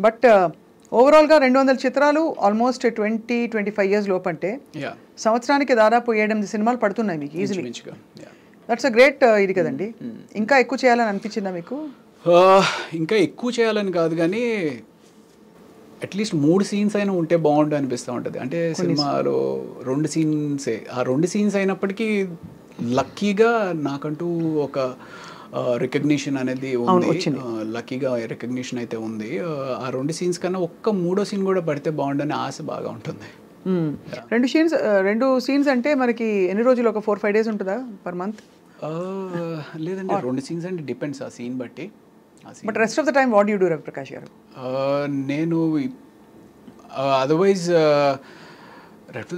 But ఓవరాల్గా 200 చిత్రాలు almost 20-25 years లోపంటే సంవత్సరానికి దాదాపు 7-8 సినిమాలు పడుతున్నాయి మీకు ఈజీలీ. దట్స్ అ గ్రేట్ ఇది కదండి. ఇంకా ఎక్కువ చేయాలని అనిపించిందా మీకు? ఇంకా ఎక్కువ చేయాలని కాదు కానీ అట్లీస్ట్ 3 సీన్స్ అయినా ఉంటే బాగుండు అనిపిస్తూ ఉంటుంది. అంటే సినిమాలో 2 సీన్సే, ఆ 2 సీన్స్ అయినప్పటికీ లక్కీగా నాకంటూ ఒక రికగ్నిషన్ అనేది ఉంది. లక్కీగా రికగ్నిషన్ అయితే ఉంది. ఆ 2 సీన్స్ కన్నా ఒక్క 3వ సీన్ కూడా పడితే బాగుండని ఆశ బాగా ఉంటుంది. 2 సీన్స్ అంటే మనకి ఎన్ని రోజులు, ఒక 4-5 డేస్ ఉంటుందా పర్ మంత్? లేదండి, 2 సీన్స్ అంటే డిపెండ్స్ ఆ సీన్ బట్టి. But rest of the time what you do Ravi Prakash గారు? నేను అదర్వైజ్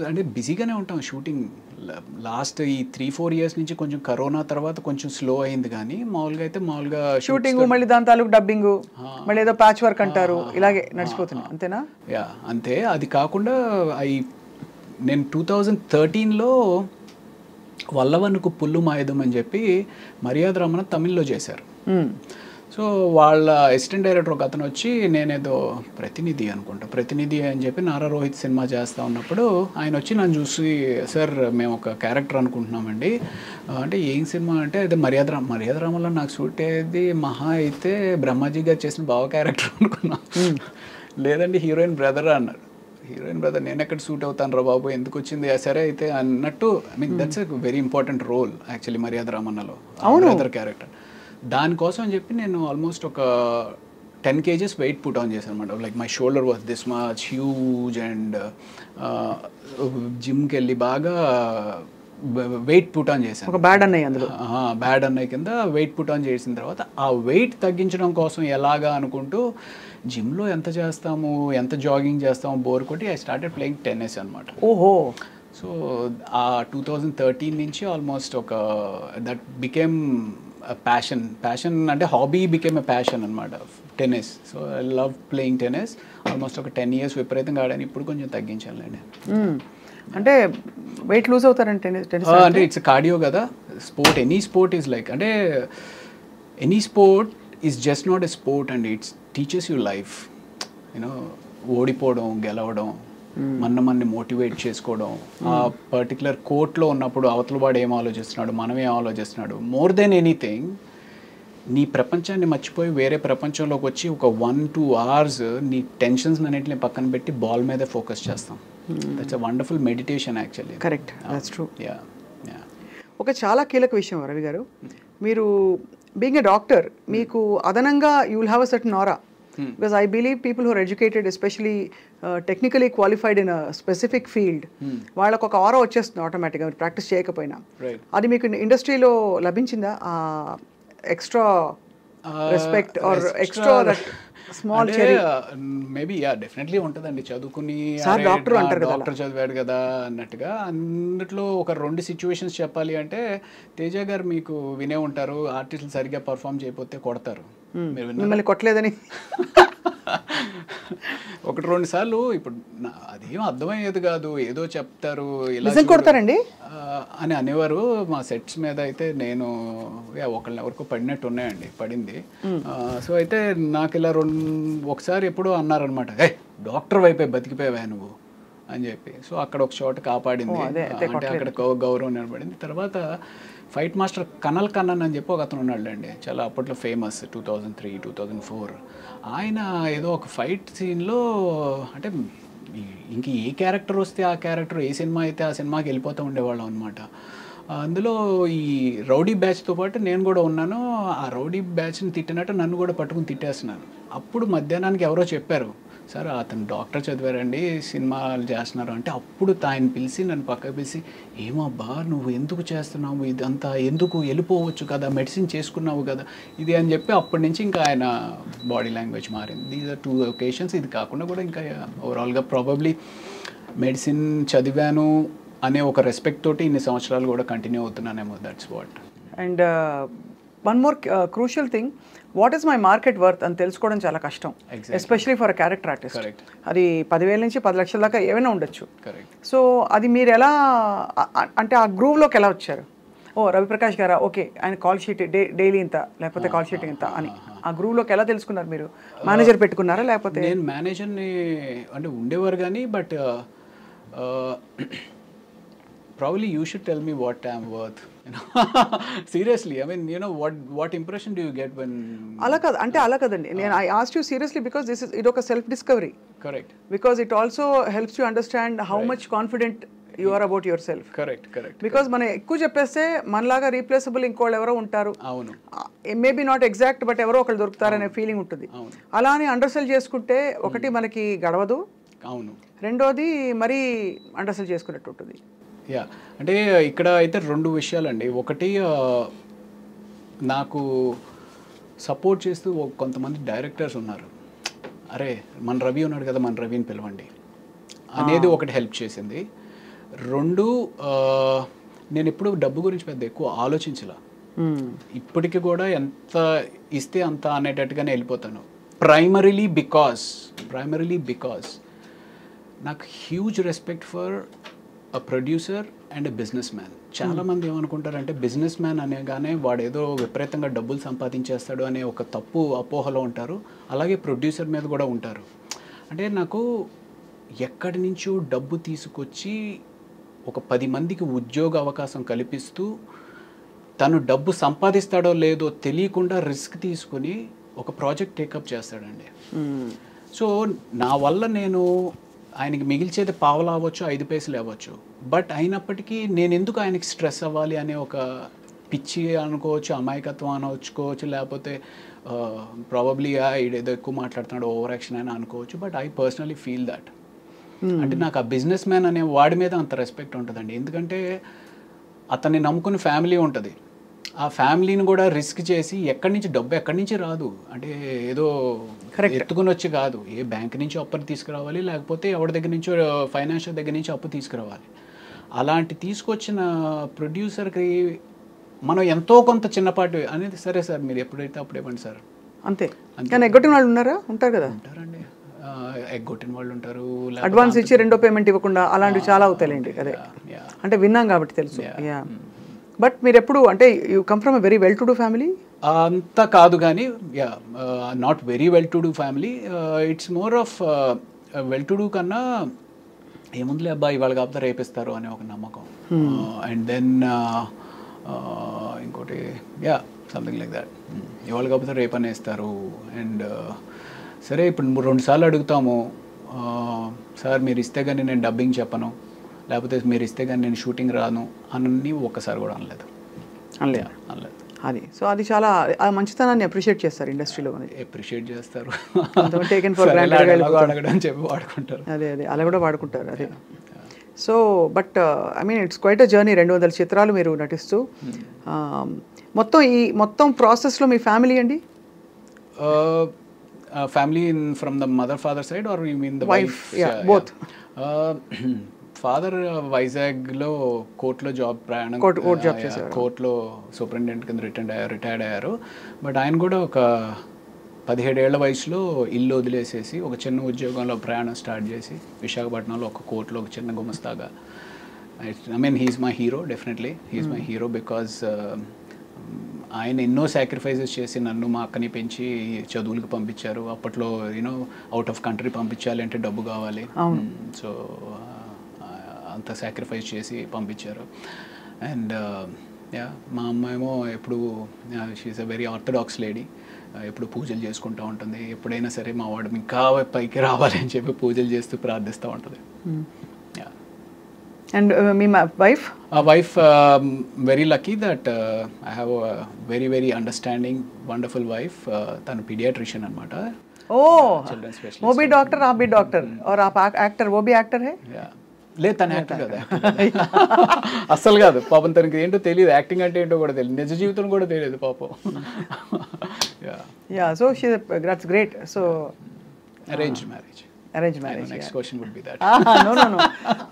అంటే బిజీగానే ఉంటాం. షూటింగ్ లాస్ట్ ఈ 3-4 ఇయర్స్ నుంచి కొంచెం కరోనా తర్వాత కొంచెం స్లో అయింది, కానీ మామూలుగా అయితే మామూలుగా షూటింగ్, మళ్ళీ దాని తాలూకు డబ్బింగ్, మళ్ళీ ఏదో ప్యాచ్ వర్క్ అంటారు, ఇలాగే నడిచిపోతుంది అంతేనా? యా అంతే. అది కాకుండా నేను 2013లో వల్లవనుకు పుల్లు మాయదం అని చెప్పి మర్యాద రామన్న తమిళ్లో చేశారు. సో వాళ్ళ అసిస్టెంట్ డైరెక్టర్ ఒక అతను వచ్చి, నేనేదో ప్రతినిధి అని చెప్పి నారా రోహిత్ సినిమా చేస్తూ ఉన్నప్పుడు ఆయన వచ్చి నన్ను చూసి, సార్ మేము ఒక క్యారెక్టర్ అనుకుంటున్నామండి అంటే ఏం సినిమా అంటే అదే మర్యాద రామలో నాకు సూట్ అయ్యేది మహా అయితే బ్రహ్మాజీ గారు చేసిన బావ క్యారెక్టర్ అనుకున్నా. లేదండి హీరోయిన్ బ్రదర్ అన్నారు. హీరోయిన్ బ్రదర్ నేను ఎక్కడ సూట్ అవుతాను రా బాబు, ఎందుకు వచ్చింది సరే అయితే అన్నట్టు. I mean that's a very important role actually మర్యాద రామన్నలో బ్రదర్ క్యారెక్టర్. దానికోసం అని చెప్పి నేను ఆల్మోస్ట్ ఒక 10 kgs వెయిట్ పుట్ ఆన్ చేశాను అనమాట. Like my shoulder was this much huge and జిమ్కి వెళ్ళి బాగా వెయిట్ పుట్ ఆన్ చేశాను. ఒక బ్యాడ్ అన్నయ్య అందులో, బ్యాడ్ అన్నయ్య కింద వెయిట్ పుట్ ఆన్ చేసిన తర్వాత ఆ వెయిట్ తగ్గించడం కోసం ఎలాగా అనుకుంటూ జిమ్లో ఎంత చేస్తాము, ఎంత జాగింగ్ చేస్తాము బోర్ కొట్టి ఐ స్టార్టెడ్ ప్లేయింగ్ టెన్నిస్ అనమాట. ఓహో. సో ఆ 2013 నుంచి ఆల్మోస్ట్ ఒక దట్ బికేమ్ ప్యాషన్ అంటే హాబీ బికేమ్ ఎ ప్యాషన్ అనమాట tennis. So I love playing tennis. Almost ఒక 10 years విపరీతంగా ఆడాను. ఇప్పుడు కొంచెం తగ్గించాలండి. అంటే వెయిట్ లూజ్ అవుతారంటే అంటే ఇట్స్ కార్డియో కదా sport. Any sport is like, అంటే any sport is just not a sport and it's teachers you life. You know ఓడిపోవడం, గెలవడం, మనని మోటివేట్ చేసుకోవడం, ఆ పర్టికులర్ కోర్ట్లో ఉన్నప్పుడు అవతల వాడు ఏం ఆలోచిస్తున్నాడు, మనం ఏం ఆలోచిస్తున్నాడు, మోర్ దెన్ ఎనీథింగ్ నీ ప్రపంచాన్ని మర్చిపోయి వేరే ప్రపంచంలోకి వచ్చి ఒక 1-2 hours నీ టెన్షన్స్ అన్నింటిని పక్కన పెట్టి బాల్ మీదే ఫోకస్ చేస్తాం. That's a wonderful meditation actually. Correct, that's true. Yeah. ఒక చాలా కీలక విషయం రవి గారు, మీరు బీయింగ్ ఎ డాక్టర్ మీకు అదనంగా you will have a certain aura. Because I believe people who are educated, especially technically qualified in a specific field, వాళ్ళకు ఒక ఆరా వచ్చేస్తుంది ఆటోమేటిక్గా ప్రాక్టీస్ చేయకపోయినా. అది మీకు ఇండస్ట్రీలో లభించిందా extra respect or extra small cherry? Maybe ya definitely ఉంటుందండి. చదువుకుని డాక్టర్ చదివాడు కదా అన్నట్టుగా. అందుట్లో ఒక 2 situations చెప్పాలి అంటే, తేజ గారు మీకు వినే ఉంటారు, ఆర్టిస్టులు సరిగ్గా పర్ఫామ్ చేయకపోతే కొడతారు. మిమ్మల్ని కొట్టలేదని 1-2 సార్లు. ఇప్పుడు అదేం అర్థమయ్యేది కాదు, ఏదో చెప్తారు ఇలా కొడతారండి అని అనేవారు మా సెట్స్ మీద. అయితే నేను ఎవరికో పడినట్టు ఉన్నాయండి, పడింది. సో అయితే నాకు ఇలా ఒకసారి ఎప్పుడో అన్నారనమాట, డాక్టర్ వైపే బతికిపోయావా నువ్వు అని చెప్పి. సో అక్కడ ఒక చోట కాపాడింది, అంటే అక్కడ గౌరవం నిలబడింది. తర్వాత ఫైట్ మాస్టర్ కనల్ కన్నన్ అని చెప్పి ఒక అతను ఉన్నాడులేండి, చాలా అప్పట్లో ఫేమస్, 2003-2004. ఆయన ఏదో ఒక ఫైట్ సీన్లో, అంటే ఇంక ఏ క్యారెక్టర్ వస్తే ఆ క్యారెక్టర్, ఏ సినిమా అయితే ఆ సినిమాకి వెళ్ళిపోతూ ఉండేవాళ్ళం అనమాట. అందులో ఈ రౌడీ బ్యాచ్తో పాటు నేను కూడా ఉన్నాను. ఆ రౌడీ బ్యాచ్ని తిట్టినట్టు నన్ను కూడా పట్టుకుని తిట్టేస్తున్నాను. అప్పుడు మధ్యాహ్నానికి ఎవరో చెప్పారు, సార్ అతను డాక్టర్ చదివారండి, సినిమాలు చేస్తున్నారు అంటే. అప్పుడు ఆయన పిలిచి నన్ను పక్కకు పిలిచి, ఏమబ్బా నువ్వు ఎందుకు చేస్తున్నావు ఇదంతా, ఎందుకు వెళ్ళిపోవచ్చు కదా, మెడిసిన్ చేసుకున్నావు కదా ఇది అని చెప్పి, అప్పటి నుంచి ఇంకా ఆయన బాడీ లాంగ్వేజ్ మారింది. These are 2 occasions. ఇది కాకుండా కూడా ఇంకా ఓవరాల్గా ప్రాబబ్లీ మెడిసిన్ చదివాను అనే ఒక రెస్పెక్ట్ తోటి ఇన్ని సంవత్సరాలు కూడా కంటిన్యూ అవుతున్నానేమో. That's what. And one more crucial thing, what is my market worth అని తెలుసుకోవడం చాలా కష్టం, especially for a character artist. అది 10,000 నుంచి 10 లక్షల దాకా ఏమైనా ఉండొచ్చు. సో అది మీరు ఎలా, అంటే ఆ గ్రూవ్లోకి ఎలా వచ్చారు? ఓ రవిప్రకాష్ గారా, ఓకే ఆయన కాల్ షీట్ డైలీ ఇంత, లేకపోతే కాల్ షీట్ ఇంత అని ఆ గ్రూప్లోకి ఎలా తెలుసుకున్నారు మీరు? మేనేజర్ పెట్టుకున్నారా లేకపోతే? నేను మేనేజర్ని అంటే ఉండేవారు కానీ, but probably you should tell me what I'm worth, you know. Seriously, I mean, you know, what impression do you get when... అలా కాదు అంటే అలా కదండి, నేను I asked you seriously because ఇది ఒక self discovery. Correct. Because it also helps you understand how much confident you are about yourself. Correct. Because మనం ఎక్కువ చెప్పేస్తే మనలాగా రీప్లేసబుల్ ఇంకోళ్ళు ఎవరో ఉంటారు, అవును, మేబీ నాట్ ఎగ్జాక్ట్ బట్ ఎవరో ఒకళ్ళు దొరుకుతారనే ఫీలింగ్ ఉంటుంది. అలా అని అండర్సెల్ చేసుకుంటే ఒకటి మనకి గడవదు, అవును, రెండోది మరీ అండర్సెల్ చేసుకున్నట్టు ఉంటుంది. యా, అంటే ఇక్కడ అయితే రెండు విషయాలండి. ఒకటి, నాకు సపోర్ట్ చేస్తూ కొంతమంది డైరెక్టర్స్ ఉన్నారు, అరే మన రవి ఉన్నాడు కదా, మన రవిని పిలవండి అనేది ఒకటి హెల్ప్ చేసింది. రెండు, నేను ఎప్పుడు డబ్బు గురించి పెద్ద ఎక్కువ ఆలోచించలా, ఇప్పటికి కూడా ఎంత ఇస్తే అంత అనేటట్టుగానే వెళ్ళిపోతాను. ప్రైమరీలీ బికాస్ నాకు huge respect for a producer and a business man. చాలామంది ఏమనుకుంటారంటే బిజినెస్ మ్యాన్ అనగానే వాడు ఏదో విపరీతంగా డబ్బులు సంపాదించేస్తాడు అనే ఒక తప్పు అపోహలో ఉంటారు. అలాగే ప్రొడ్యూసర్ మీద కూడా ఉంటారు. అంటే నాకు ఎక్కడి నుంచో డబ్బు తీసుకొచ్చి ఒక 10 మందికి ఉద్యోగ అవకాశం కల్పిస్తూ తను డబ్బు సంపాదిస్తాడో లేదో తెలియకుండా రిస్క్ తీసుకుని ఒక ప్రాజెక్ట్ టేకప్ చేస్తాడండి. సో నా వల్ల నేను ఆయనకి మిగిల్చేది పావలా అవ్వచ్చు, 5 పైసలు అవ్వచ్చు, బట్ అయినప్పటికీ నేను ఎందుకు ఆయనకి స్ట్రెస్ అవ్వాలి అనే ఒక పిచ్చి అనుకోవచ్చు, అమాయకత్వం అనుకోవచ్చు, లేకపోతే ప్రాబబ్లీ ఏదో ఎక్కువ మాట్లాడుతున్నాడు, ఓవర్ యాక్షన్ అని అనుకోవచ్చు. But I personally feel that. అంటే నాకు ఆ బిజినెస్ మ్యాన్ అనే వాడి మీద అంత రెస్పెక్ట్ ఉంటుందండి. ఎందుకంటే అతన్ని నమ్ముకుని ఫ్యామిలీ ఉంటుంది. ఆ ఫ్యామిలీని కూడా రిస్క్ చేసి ఎక్కడి నుంచి డబ్బు ఎక్కడి నుంచి రాదు, అంటే ఏదో ఎత్తుకుని వచ్చి కాదు, ఏ బ్యాంక్ నుంచి అప్పుని తీసుకురావాలి, లేకపోతే ఎవరి దగ్గర నుంచో ఫైనాన్షియల్ దగ్గర నుంచి అప్పు తీసుకురావాలి. అలాంటి తీసుకొచ్చిన ప్రొడ్యూసర్కి మనం ఎంతో కొంత చిన్నపాటి అనేది, సరే సార్ మీరు ఎప్పుడైతే అప్పుడు ఇవ్వండి సార్ అంతే. కానీ ఎగ్గొట్టిన వాళ్ళు ఉన్నారా? ఉంటారు కదా. ఉంటారండి, ఎగ్గొట్టిన వాళ్ళు ఉంటారు, అడ్వాన్స్ ఇచ్చి రెండో పేమెంట్ ఇవ్వకుండా అలాంటివి చాలా అవుతాయండి. అదే అంటే విన్నాం కాబట్టి తెలుసు. బట్ మీరు ఎప్పుడు అంటే you come from a very well to do family? అంత కాదు కానీ, yeah, not very well to do family. It's more of well to do కన్నా ఏముందిలే అబ్బాయి ఇవాళ కాకపోతే రేపిస్తారు అనే ఒక నమ్మకం. అండ్ దెన్ ఇంకోటి, యా, సంథింగ్ లైక్ దాట్. ఇవాళ కాకపోతే రేపు అనేస్తారు. అండ్ సరే ఇప్పుడు 2 సార్లు అడుగుతాము, సార్ మీరు ఇస్తే కానీ నేను డబ్బింగ్ చెప్పను, లేకపోతే మీరు ఇస్తే కానీ నేను షూటింగ్ రాను అని ఒక్కసారి కూడా అనలేదు. అది సో అది చాలా మంచితనాన్ని అప్రిషియేట్ చేస్తారు ఇండస్ట్రీలో. అప్రిషియేట్ చేస్తారు, అడగడం చెప్పి వాడుకుంటారు. అదే అలా కూడా వాడుకుంటారు. అదే so but I mean it's quite a journey. 200 చిత్రాలు మీరు నటిస్తూ మొత్తం ప్రాసెస్లో మీ ఫ్యామిలీ అండి? Family from the mother father side are you mean the wife? Both. Father వైజాగ్లో కోర్టులో ప్రయాణం కోర్టులో సూపరింటెండెంట్ కింద రిటైర్డ్ అయ్యారు. బట్ ఆయన కూడా ఒక 17 ఏళ్ల వయసులో ఇల్లు వదిలేసేసి ఒక చిన్న ఉద్యోగంలో ప్రయాణం స్టార్ట్ చేసి విశాఖపట్నంలో ఒక కోర్టులో ఒక చిన్న గుమస్తాగా. I mean he's my hero, definitely he's my hero because ఆయన ఎన్నో సాక్రిఫైజెస్ చేసి నన్ను మా అక్కని పెంచి చదువులకు పంపించారు. అప్పట్లో యూనో అవుట్ ఆఫ్ కంట్రీ పంపించాలి అంటే డబ్బు కావాలి, సో అంత సాక్రిఫైస్ చేసి పంపించారు. అండ్ యా, మా అమ్మ ఏమో ఎప్పుడు she's a very orthodox lady, ఎప్పుడు పూజలు చేసుకుంటూ ఉంటుంది. ఎప్పుడైనా సరే మా వాడు ఇంకా పైకి రావాలి అని చెప్పి పూజలు చేస్తూ ప్రార్థిస్తూ ఉంటుంది. And my wife? Wife, very lucky that I have a very, very understanding, wonderful wife. Tanu pediatrician anamata. Oh, वो भी डॉक्टर, आप भी डॉक्टर, और आप एक्टर, वो भी एक्टर है? Yeah. లేదు తను యాక్టర్ కదా, అస్సలు కాదు పాపం. తనకి ఏంటో తెలియదు, యాక్టింగ్ అంటే ఏంటో కూడా తెలియదు, నిజ జీవితం కూడా తెలియదు పాపం. Yeah, so that's great. So arranged marriage. Next question would be that. No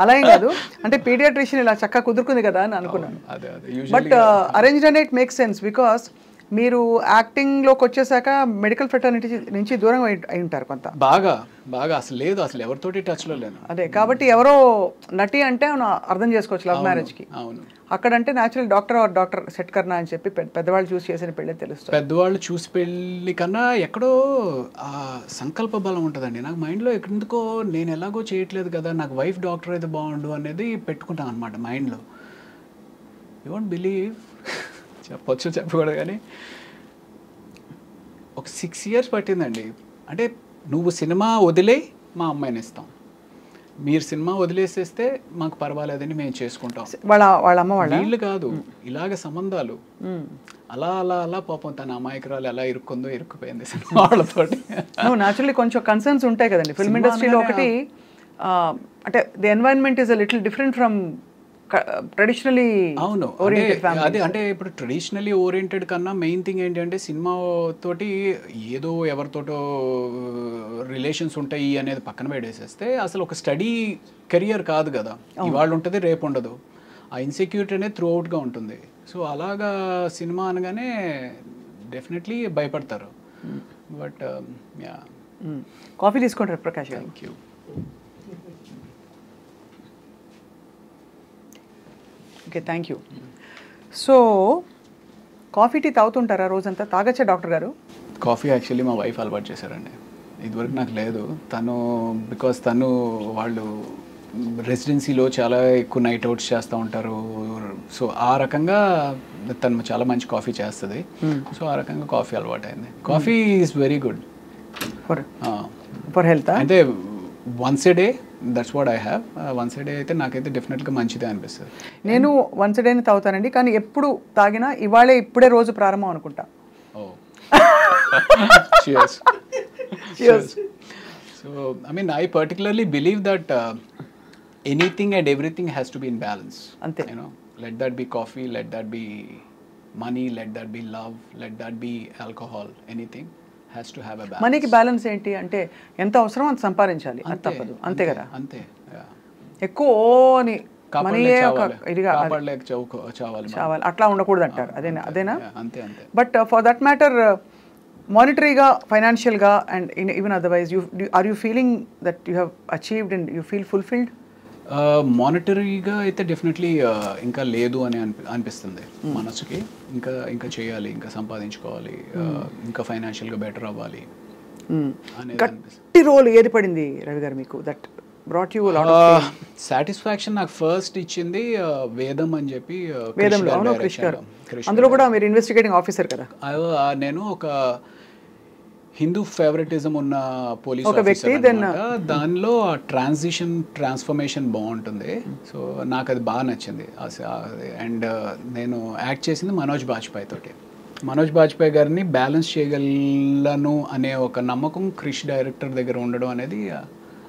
అలా ఏం కాదు, అంటే పీడియాట్రిషియన్ ఇలా చక్కగా కుదురుకుంది కదా అని అనుకున్నాను. బట్ అరేంజ్డ్ అనే ఇట్ మేక్స్ సెన్స్ బికాస్ మీరు యాక్టింగ్లోకి వచ్చేసాక మెడికల్ ఫ్రెటర్నిటీ నుంచి దూరం అయి ఉంటారు కొంత. బాగా బాగా అసలు లేదు, అసలు ఎవరితోటి టచ్లో లేను. అదే కాబట్టి ఎవరో నటి అంటే అర్థం చేసుకోవచ్చు లవ్ మ్యారేజ్కి. అవును, అక్కడంటే న్యాచురల్ డాక్టర్ సెట్ కర్నా అని చెప్పి పెద్దవాళ్ళు చూసి చేసిన పెళ్ళి తెలుస్తుంది. పెద్దవాళ్ళు చూసి పెళ్ళి కన్నా ఎక్కడో ఆ సంకల్ప బలం ఉంటుందండి. నాకు మైండ్లో ఎందుకో నేను ఎలాగో చేయట్లేదు కదా, నాకు వైఫ్ డాక్టర్ అయితే బాగుండు అనేది పెట్టుకుంటాను అనమాట మైండ్లో. యూ వోంట్ బిలీవ్, చెప్పొచ్చు చెప్పకూడదు కానీ ఒక 6 years పట్టిందండి. అంటే నువ్వు సినిమా వదిలే మా అమ్మాయిని ఇస్తాం, మీరు సినిమా వదిలేసేస్తే మాకు పర్వాలేదని మేము చేసుకుంటాం. వాళ్ళ అమ్మ వీళ్ళు కాదు, ఇలాగ సంబంధాలు అలా అలా అలా పాపం తన అమాయకురాలు ఎలా ఇరుక్కుపోయింది సినిమా వాళ్ళతోటి. న్యాచురల్లీ కొంచెం కన్సర్న్స్ ఉంటాయి కదండి ఫిల్మ్ ఇండస్ట్రీలో. ఒకటి అంటే the environment is a little different from traditionally. అవును, అదే అంటే ఇప్పుడు ట్రెడిషనలీ ఓరియంటెడ్ కన్నా మెయిన్ థింగ్ ఏంటంటే సినిమా తోటి ఏదో ఎవరితోటో రిలేషన్స్ ఉంటాయి అనేది పక్కన పెట్టేసేస్తే అసలు ఒక స్టడీ కెరియర్ కాదు కదా, ఇవాళ ఉంటుంది రేపు ఉండదు. ఆ ఇన్సెక్యూరిటీ అనేది త్రూ అవుట్గా ఉంటుంది. సో అలాగా సినిమా అనగానే డెఫినెట్లీ భయపడతారు. బట్ యా, కాఫీ తీసుకుంటారు Prakash garu. Thank you. Okay, thank you. So coffee tea తాగుతుంటారా రోజంతా? తాగచ్చా డాక్టర్ గారు? కాఫీ యాక్చువల్లీ మా వైఫ్ అలవాటు చేశారండి, ఇదివరకు నాకు లేదు. తను వాళ్ళు రెసిడెన్సీలో చాలా ఎక్కువ నైట్ అవుట్స్ చేస్తూ ఉంటారు. సో ఆ రకంగా తను చాలా మంచి కాఫీ చేస్తుంది. సో ఆ రకంగా కాఫీ అలవాటు అయింది. Coffee is very good for health. అంటే once a day, that's what I have. Once a day అయితే నాకైతే డెఫినెట్గా మంచిదే అనిపిస్తుంది. నేను వన్స్ ఏ డేని తాగుతానండి, కానీ ఎప్పుడు తాగినా ఇప్పుడే రోజు ప్రారంభం అనుకుంటా. ఓ cheers. So I mean, I particularly believe that anything and everything has to be in balance. Ante. You know, let that be coffee, let that be money, let that be love, let that be alcohol, anything has to have a balance. మనీకి balance ఏంటి అంటే ఎంత అవసరం అంత సంపాదించాలి, అది తప్పదు. అంతే కదా, అంతే. ఎక్కువ అని చావాలి అట్లా ఉండకూడదు అంటారు. అదేనా? అంతే అంతే. బట్ ఫర్ దట్ మ్యాటర్ మానిటరీగా, ఫైనాన్షియల్గా and even otherwise are you feeling that you have achieved and you feel fulfilled? మానిటరీగా అయితే డెఫినెట్లీ ఇంకా లేదు అని అనిపిస్తుంది మనసుకి. ఇంకా చేయాలి, ఇంకా సంపాదించుకోవాలి, ఇంకా ఫైనాన్షియల్గా బెటర్ అవ్వాలి అనేది అనిపిస్తుంది. గట్టి రోల్ ఏది పడింది రవి గారు మీకు that brought you lot of satisfaction? నాకు ఫస్ట్ ఇచ్చింది వేదం అని చెప్పి. వేదంలో, అవును, క్రిష్ గారు. అందులో కూడా మీరు ఇన్వెస్టిగేటింగ్ ఆఫీసర్ కదా. నేను ఒక హిందూ ఫేవరెటిజం ఉన్న పోలీస్ వ్యక్తి. దానిలో ట్రాన్స్ఫర్మేషన్ బాగుంటుంది. సో నాకు అది బాగా నచ్చింది. అండ్ నేను యాక్ట్ చేసింది మనోజ్ బాజ్పేయి తోటి. మనోజ్ బాజ్పేయి గారిని బ్యాలెన్స్ చేయగలను అనే ఒక నమ్మకం క్రిష్ డైరెక్టర్ దగ్గర ఉండడం అనేది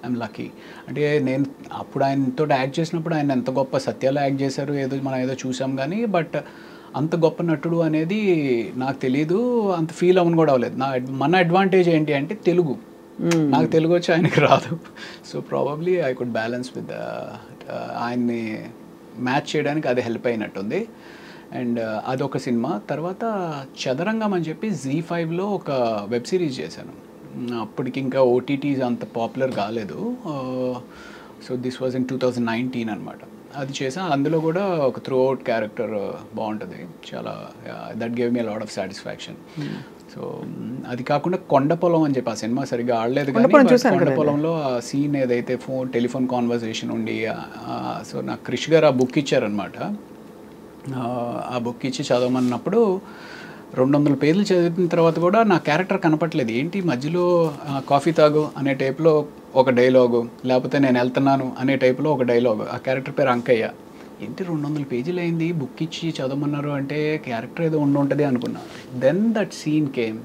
ఐఎమ్ లక్కీ. అంటే నేను అప్పుడు ఆయనతో యాక్ట్ చేసినప్పుడు ఆయన ఎంత గొప్ప సత్యాలు యాక్ట్ చేశారు మనం ఏదో చూసాం కానీ, బట్ అంత గొప్ప నటుడు అనేది నాకు తెలీదు, అంత ఫీల్ అవ్వను కూడా అవ్వలేదు. మన అడ్వాంటేజ్ ఏంటి అంటే తెలుగు. నాకు తెలుగు వచ్చి ఆయనకి రాదు. So probably I could balance with ఆయన్ని మ్యాచ్ చేయడానికి అది హెల్ప్ అయినట్టుంది. అండ్ అదొక సినిమా. తర్వాత చదరంగం అని చెప్పి Z5లో ఒక వెబ్ సిరీస్ చేశాను. అప్పటికి ఇంకా ఓటీటీస్ అంత పాపులర్ కాలేదు. సో దిస్ వాజ్ ఇన్ 2019 అనమాట. అది చేసా. అందులో కూడా ఒక త్రూ అవుట్ క్యారెక్టర్ బాగుంటుంది చాలా. That gave me lot of satisfaction. So అది కాకుండా కొండపొలం అని చెప్పి ఆ సినిమా సరిగ్గా ఆడలేదు కానీ కొండపొలంలో ఆ సీన్ ఏదైతే టెలిఫోన్ కాన్వర్సేషన్ ఉండి, సో నాకు క్రిష్ గారు ఆ బుక్ ఇచ్చారనమాట. ఆ బుక్ ఇచ్చి చదవమన్నప్పుడు 200 పేజీలు చదివిన తర్వాత కూడా నా క్యారెక్టర్ కనపట్లేదు. ఏంటి మధ్యలో కాఫీ తాగు అనే టైప్లో ఒక డైలాగు, లేకపోతే నేను వెళ్తున్నాను అనే టైప్లో ఒక డైలాగు. ఆ క్యారెక్టర్ పేరు అంకయ్య. ఏంటి 200 పేజీలు అయింది, బుక్ ఇచ్చి చదవమన్నారు అంటే క్యారెక్టర్ ఏదో ఉంటుంది అనుకున్నా. Then that scene came.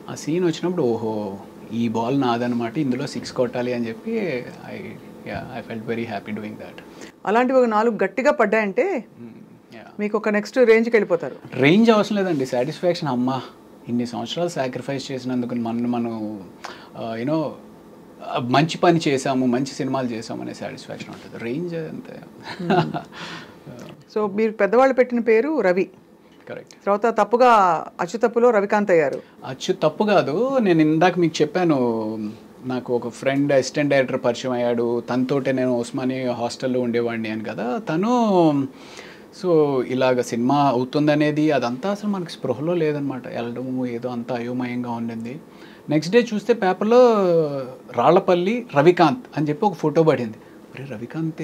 ఆ సీన్ వచ్చినప్పుడు ఓహో ఈ బాల్ నాదనమాట, ఇందులో 6 కొట్టాలి అని చెప్పి I felt very happy doing that. అలాంటివి ఒక 4 గట్టిగా పడ్డాయంటే మీకు ఒక నెక్స్ట్ రేంజ్కి వెళ్ళిపోతారు. రేంజ్ అవసరం లేదండి, సాటిస్ఫాక్షన్. అమ్మా ఇన్ని సంవత్సరాలు సాక్రిఫైస్ చేసినందుకు మనం యూనో మంచి పని చేసాము, మంచి సినిమాలు చేసాము అనే సాటిస్ఫాక్షన్ ఉంటుంది. రేంజ్ అంతే. సో మీరు పెద్దవాళ్ళు పెట్టిన పేరు రవి కరెక్ట్. తర్వాత తప్పుగా అచ్చు తప్పులో రవికాంత్ అయ్యారు. అచ్చు తప్పు కాదు, నేను ఇందాక మీకు చెప్పాను, నాకు ఒక ఫ్రెండ్ అసిస్టెంట్ డైరెక్టర్ పరిచయం అయ్యాడు, తనతోటే నేను ఉస్మానియా హాస్టల్లో ఉండేవాడిని అని కదా. తను సో ఇలాగ సినిమా అవుతుందనేది అదంతా అసలు మనకి స్పృహలో లేదనమాట. వెళ్ళడము ఏదో అంతా అయోమయంగా ఉండింది. నెక్స్ట్ డే చూస్తే పేపర్లో రాళ్లపల్లి రవికాంత్ అని చెప్పి ఒక ఫోటో పడింది. అరే రవికాంత్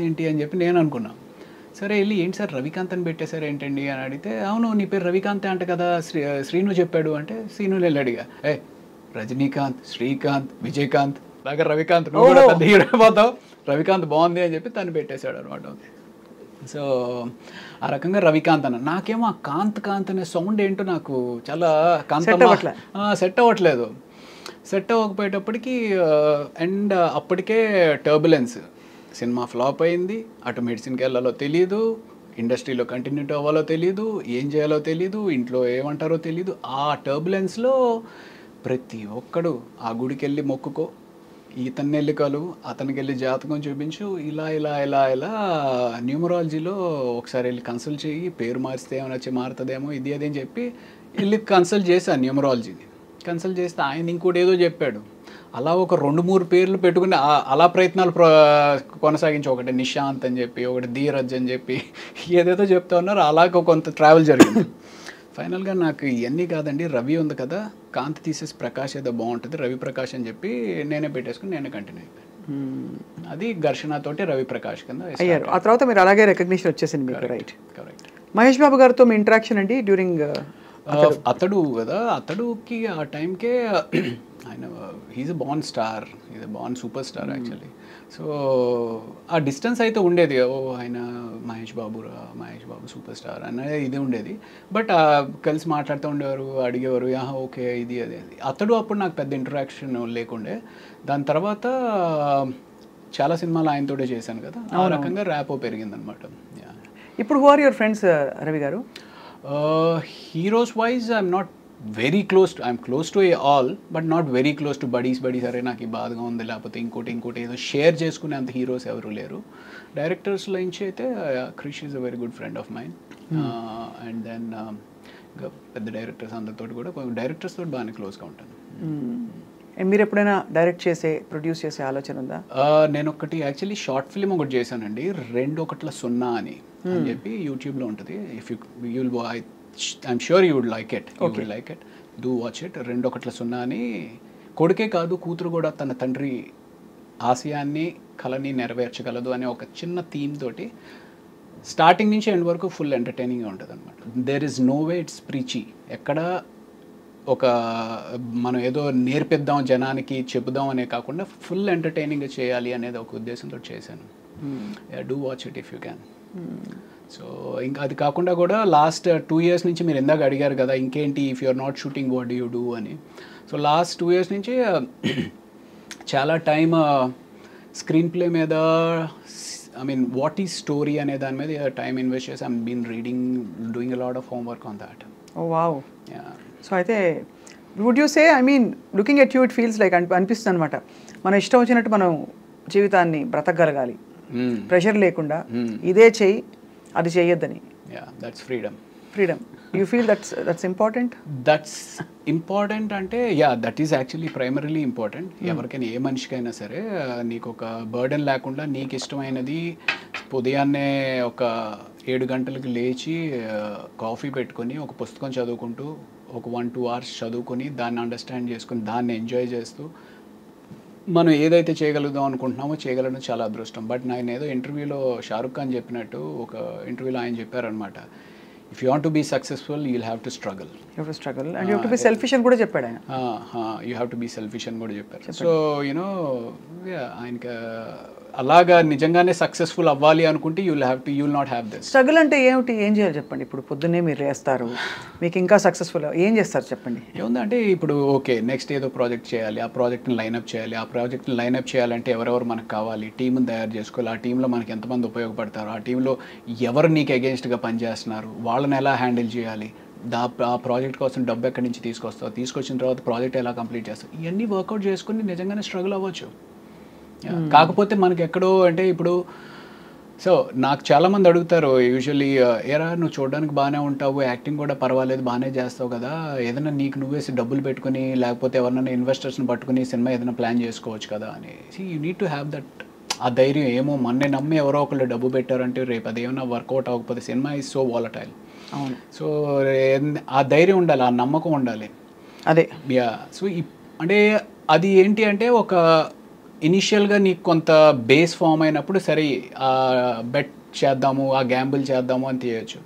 ఏంటి అని చెప్పి నేను అనుకున్నాను. సరే వెళ్ళి ఏంటి సార్ రవికాంత్ అని పెట్టేశారు ఏంటండి అని అడిగితే, అవును నీ పేరు రవికాంత్ అంట కదా, శ్రీను చెప్పాడు అంటే, శ్రీను వెళ్ళి అడిగా, రజనీకాంత్, శ్రీకాంత్, విజయకాంత్ లాగా రవికాంత్, నువ్వు కూడా పెద్ద హీరో అయిపోతావు, రవికాంత్ బాగుంది అని చెప్పి తను పెట్టేశాడు అనమాట. సో ఆ రకంగా రవికాంత్ అన్న. నాకేమో ఆ కాంత్ అనే సౌండ్ ఏంటో నాకు చాలా సెట్ అవ్వట్లేదు. సెట్ అవ్వకపోయేటప్పటికి అండ్ అప్పటికే టర్బులెన్స్, సినిమా ఫ్లాప్ అయింది, అటు మెడిసిన్కి వెళ్ళాలో తెలియదు, ఇండస్ట్రీలో కంటిన్యూటీ అవ్వాలో తెలియదు, ఏం చేయాలో తెలియదు, ఇంట్లో ఏమంటారో తెలియదు. ఆ టర్బులెన్స్లో ప్రతి ఒక్కడు ఆ గుడికి వెళ్ళి మొక్కుకో, ఇతన్ని వెళ్ళి కలువు, అతనికి వెళ్ళి జాతకం చూపించు, ఇలా న్యూమరాలజీలో ఒకసారి వెళ్ళి కన్సల్ట్ చేయి, పేరు మారిస్తే ఏమైనా వచ్చి మారుతుందేమో ఇది అని చెప్పి వెళ్ళి కన్సల్ట్ చేశాను న్యూమరాలజీని. కన్సల్ట్ చేస్తే ఆయన ఇంకోటి ఏదో చెప్పాడు. అలా ఒక 2-3 పేర్లు పెట్టుకుని అలా ప్రయత్నాలు కొనసాగించి, ఒకటి నిశాంత్ అని చెప్పి, ఒకటి ధీరజ్ అని చెప్పి ఏదేదో చెప్తా ఉన్నారు. అలాగ కొంత ట్రావెల్ జరిగింది. ఫైనల్గా నాకు ఇవన్నీ కాదండి, రవి ఉంది కదా, కాంతి తీసేసి ప్రకాష్ ఏదో బాగుంటుంది, రవి ప్రకాష్ అని చెప్పి నేనే పెట్టేసుకుని నేనే కంటిన్యూ అయిపోయాను. అది ఘర్షణతోటి రవి ప్రకాష్ కింద అయ్యారు. ఆ తర్వాత మీరు అలాగే రికగ్నిషన్ వచ్చేసింది మీకు. రైట్. కరెక్ట్. మహేష్ బాబు గారితో మీ ఇంటరాక్షన్ అండి డ్యూరింగ్ అతడు కదా, అతడుకి ఆ టైంకే ఆయన he's a born star, is a born super star actually. So ఆ డిస్టెన్స్ అయితే ఉండేది, ఆయన మహేష్ బాబు సూపర్ స్టార్ అనేది ఇది ఉండేది. బట్ కలిసి మాట్లాడుతూ ఉండేవారు, అడిగేవారు ఓకే ఇది అది. అతడు అప్పుడు నాకు పెద్ద ఇంటరాక్షన్ లేకుండే. దాని తర్వాత చాలా సినిమాలు ఆయనతోటే చేశాను కదా, ఆ రకంగా ర్యాపో పెరిగిందనమాట. ఇప్పుడు who are your friends Ravi garu? Heroes wise I'm not very close to, I'm close to all but not very close to buddies. అరే నాకు ఈ బాధగా ఉంది, లేకపోతే ఇంకోటి ఏదో షేర్ చేసుకునే అంత హీరోస్ ఎవరు లేరు. డైరెక్టర్స్లో నుంచి అయితే Krish is a very good friend of mine. And then పెద్ద డైరెక్టర్స్ అందరితో కూడా, డైరెక్టర్స్ తోటి బాగానే క్లోజ్గా ఉంటాను. మీరు ఎప్పుడైనా డైరెక్ట్ ప్రొడ్యూస్ చేసే ఆలోచన ఉందా? నేను ఒకటి యాక్చువల్లీ షార్ట్ ఫిల్మ్ ఒకటి చేశానండి, 2:0 అని చెప్పి యూట్యూబ్లో ఉంటుంది. If you'll I'm sure you would like it, you will like it, do watch it. 2:0 అని కొడుకే కాదు కూతురు కూడా తన తండ్రి ఆశయాన్ని కళని నెరవేర్చగలదు అనే ఒక చిన్న థీమ్ తోటి స్టార్టింగ్ నుంచి ఎండ్ వరకు ఫుల్ ఎంటర్టైనింగ్గా ఉంటుంది అనమాట. There is no way it's preachy. ఎక్కడ ఒక మనం ఏదో నేర్పిద్దాం జనానికి చెబుదాం అనే కాకుండా ఫుల్ ఎంటర్టైనింగ్గా చేయాలి అనేది ఒక ఉద్దేశంతో చేశాను. Do watch it if you can. So ఇంకా అది కాకుండా కూడా లాస్ట్ 2 years నుంచి మీరు ఇందాక అడిగారు కదా ఇంకేంటి if you're not shooting what do you do అని. సో లాస్ట్ 2 years నుంచి చాలా టైం స్క్రీన్ ప్లే మీద, I mean what is story అనే దాని మీద టైం ఇన్వెస్ట్ చేసి I'm been reading, doing a lot of homework on that. Oh wow. So అయితే would you say, I mean looking at you it feels like అనిపిస్తుంది అనమాట, మన ఇష్టం వచ్చినట్టు మనం జీవితాన్ని బ్రతకగలగాలి, ప్రెషర్ లేకుండా, ఇదే చెయ్యి అది చెయ్యొద్దని. That's freedom. You feel that's important? That's important అంటే that is actually primarily important. ఎవరికైనా ఏ మనిషికైనా సరే నీకు ఒక బర్డెన్ లేకుండా నీకు ఇష్టమైనది ఉదయాన్నే ఒక 7 గంటలకు లేచి కాఫీ పెట్టుకొని ఒక పుస్తకం చదువుకుంటూ ఒక 1-2 hours చదువుకొని దాన్ని అండర్స్టాండ్ చేసుకుని దాన్ని ఎంజాయ్ చేస్తూ మనం ఏదైతే చేయగలుగుదాం అనుకుంటున్నామో చేయగలడం చాలా అదృష్టం. బట్ నేను ఏదో ఇంటర్వ్యూలో షారుఖ్ ఖాన్ చెప్పినట్టు ఒక ఇంటర్వ్యూలో ఆయన చెప్పారనమాట, if you want to be successful you will have to struggle. And you have to be selfish అని కూడా చెప్పాడు ఆయన. You have to be selfish అని కూడా చెప్పారు. సో యూనో ఆయనకి అలాగా నిజంగానే సక్సెస్ఫుల్ అవ్వాలి అనుకుంటే you will not have this. Struggle అంటే ఏమిటి, ఏం చేయాలి చెప్పండి? ఇప్పుడు పొద్దున్నే మీరు వేస్తారు, మీకు ఇంకా సక్సెస్ఫుల్ ఏం చేస్తారు చెప్పండి? ఏముందంటే ఇప్పుడు ఓకే నెక్స్ట్ ఏదో ప్రాజెక్ట్ చేయాలి, ఆ ప్రాజెక్ట్ని లైన్అప్ చేయాలి, ఆ ప్రాజెక్ట్ని లైన్అప్ చేయాలంటే ఎవరెవరు మనకు కావాలి, టీంని తయారు చేసుకోవాలి, ఆ టీంలో మనకి ఎంతమంది ఉపయోగపడతారు, ఆ టీంలో ఎవరు నీకు అగేన్స్ట్గా పనిచేస్తున్నారు, వాళ్ళని ఎలా హ్యాండిల్ చేయాలి, ఆ ప్రాజెక్ట్ కోసం డబ్బు ఎక్కడి నుంచి తీసుకొస్తావు, తీసుకొచ్చిన తర్వాత ప్రాజెక్ట్ ఎలా కంప్లీట్ చేస్తావు, ఇవన్నీ వర్కౌట్ చేసుకుని నిజంగానే స్ట్రగుల్ అవ్వచ్చు. కాకపోతే మనకి ఎక్కడో అంటే ఇప్పుడు సో నాకు చాలామంది అడుగుతారు యూజువల్లీ, ఏరా నువ్వు చూడడానికి బాగానే ఉంటావు, యాక్టింగ్ కూడా పర్వాలేదు, బాగానే చేస్తావు కదా, ఏదైనా నీకు నువ్వేసి డబ్బులు పెట్టుకుని లేకపోతే ఎవరైనా ఇన్వెస్టర్స్ని పట్టుకుని సినిమా ఏదైనా ప్లాన్ చేసుకోవచ్చు కదా అని. You need to have that, ఆ ధైర్యం. ఏమో మొన్నే నమ్మి ఎవరో ఒకళ్ళు డబ్బు పెట్టారంటే రేపు అది ఏమైనా వర్కౌట్ అవ్వకపోతే, సినిమా ఈజ్ సో వాలటైల్. అవును. సో ఆ ధైర్యం ఉండాలి, ఆ నమ్మకం ఉండాలి. అదే యా. సో అంటే అది ఏంటి అంటే ఒక ఇనిషియల్గా నీకు కొంత బేస్ ఫామ్ అయినప్పుడు సరే ఆ బెట్ చేద్దాము, ఆ గ్యాంబుల్ చేద్దాము అని తీయచ్చు.